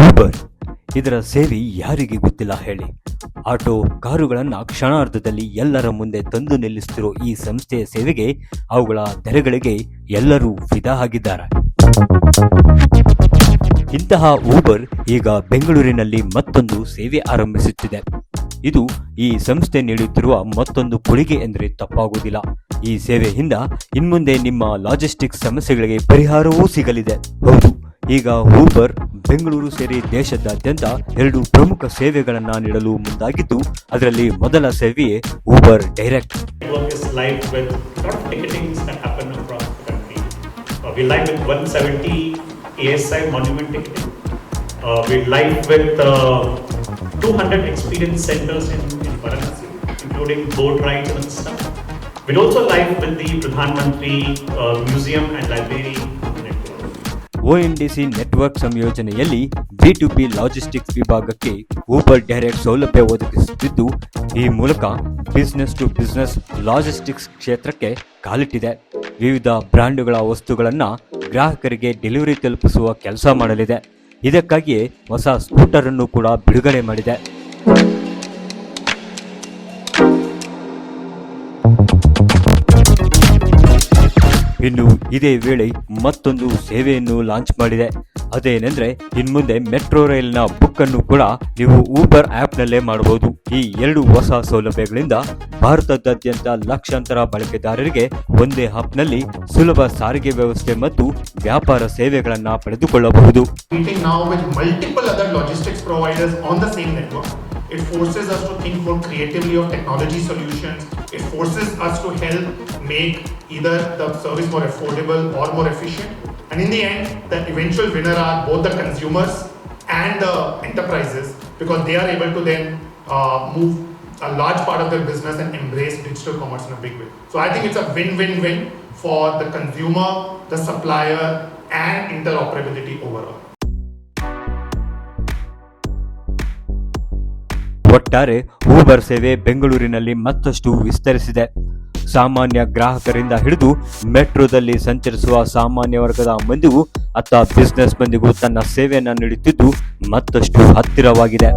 Uber ಇದರ ಸೇವೆ ಯಾರಿಗೆ ಗೊತ್ತಿಲ್ಲ ಹೇಳಿ. ಆಟೋ ಕಾರುಗಳನ್ನ ಕ್ಷಣಾರ್ಧದಲ್ಲಿ ಎಲ್ಲರ ಮುಂದೆ ತಂದು ನಿಲ್ಲಿಸುತ್ತಿರೋ ಈ ಸಂಸ್ಥೆಯ ಸೇವೆಗೆ, ಅವುಗಳ ದರಗಳಿಗೆ ಎಲ್ಲರೂ ಫಿದಾ ಆಗಿದ್ದಾರೆ. ಇಂತಹ ಊಬರ್ ಈಗ ಬೆಂಗಳೂರಿನಲ್ಲಿ ಮತ್ತೊಂದು ಸೇವೆ ಆರಂಭಿಸುತ್ತಿದೆ. ಇದು ಈ ಸಂಸ್ಥೆ ನೀಡುತ್ತಿರುವ ಮತ್ತೊಂದು ಕೊಡುಗೆ ಎಂದರೆ ತಪ್ಪಾಗುವುದಿಲ್ಲ. ಈ ಸೇವೆಯಿಂದ ಇನ್ಮುಂದೆ ನಿಮ್ಮ ಲಾಜಿಸ್ಟಿಕ್ಸ್ ಸಮಸ್ಯೆಗಳಿಗೆ ಪರಿಹಾರವೂ ಸಿಗಲಿದೆ. ಹೌದು, ಈಗ ಊಬರ್ ಬೆಂಗಳೂರು ಸೇರಿ ದೇಶದಾದ್ಯಂತ 2 ಪ್ರಮುಖ ಸೇವೆಗಳನ್ನು ನೀಡಲು ಮುಂದಾಗಿದ್ದು, ಅದರಲ್ಲಿ ಮೊದಲ ಸೇವೆಯೇ Uber direct. We're live with 170 ASI monument ticketing. We're live with 200 experience centers in Varanasi, including boat rides and stuff. We're also live with the Pradhan Mantri Museum and Library network. ONDC network ಸಂಯೋಜನೆಯಲ್ಲಿ B2B logistics ವಿಭಾಗಕ್ಕೆ Uber direct ಸೌಲಭ್ಯ ಒದಗಿಸುತ್ತಿದ್ದು, ಈ ಮೂಲಕ business to business logistics ಕ್ಷೇತ್ರಕ್ಕೆ ಕಾಲಿಟ್ಟಿದೆ. ವಿವಿಧ ಬ್ರ್ಯಾಂಡುಗಳ ವಸ್ತುಗಳನ್ನು ಗ್ರಾಹಕರಿಗೆ ಡೆಲಿವರಿ ತಲುಪಿಸುವ ಕೆಲಸ ಮಾಡಲಿದೆ. ಇದಕ್ಕಾಗಿಯೇ ಹೊಸ ಸ್ಕೂಟರ್ ಅನ್ನು ಕೂಡ ಬಿಡುಗಡೆ ಮಾಡಿದೆ. ಇನ್ನು ಇದೇ ವೇಳೆ ಮತ್ತೊಂದು ಸೇವೆಯನ್ನು ಲಾಂಚ್ ಮಾಡಿದೆ. ಅದೇನೆಂದ್ರೆ, ಇನ್ಮುಂದೆ ಮೆಟ್ರೋ ರೈಲಿನ ಬುಕ್ ಅನ್ನು ಕೂಡ ನೀವು ಊಬರ್ ಆಪ್ ನಲ್ಲೇ ಮಾಡಬಹುದು. ಈ 2 ಹೊಸ ಸೌಲಭ್ಯಗಳಿಂದ ಭಾರತದಾದ್ಯಂತ ಲಕ್ಷಾಂತರ ಬಳಕೆದಾರರಿಗೆ ಒಂದೇ ಆಪ್ ನಲ್ಲಿ ಸುಲಭ ಸಾರಿಗೆ ವ್ಯವಸ್ಥೆ ಮತ್ತು ವ್ಯಾಪಾರ ಸೇವೆಗಳನ್ನ ಪಡೆದುಕೊಳ್ಳಬಹುದು. It forces us to think more creatively of technology solutions. It forces us to help make either the service more affordable or more efficient. And in the end, the eventual winner are both the consumers and the enterprises, because they are able to then move a large part of their business and embrace digital commerce in a big way. So I think it's a win-win-win for the consumer, the supplier, and interoperability overall. ಒಟ್ಟಾರೆ Uber ಸೇವೆ ಬೆಂಗಳೂರಿನಲ್ಲಿ ಮತ್ತಷ್ಟು ವಿಸ್ತರಿಸಿದೆ. ಸಾಮಾನ್ಯ ಗ್ರಾಹಕರಿಂದ ಹಿಡಿದು ಮೆಟ್ರೋದಲ್ಲಿ ಸಂಚರಿಸುವ ಸಾಮಾನ್ಯ ವರ್ಗದ ಮಂದಿಗೂ ಬಿಸಿನೆಸ್ ಮಂದಿಗೂ ತನ್ನ ಸೇವೆಯನ್ನು ನೀಡುತ್ತಿದ್ದು ಮತ್ತಷ್ಟು ಹತ್ತಿರವಾಗಿದೆ.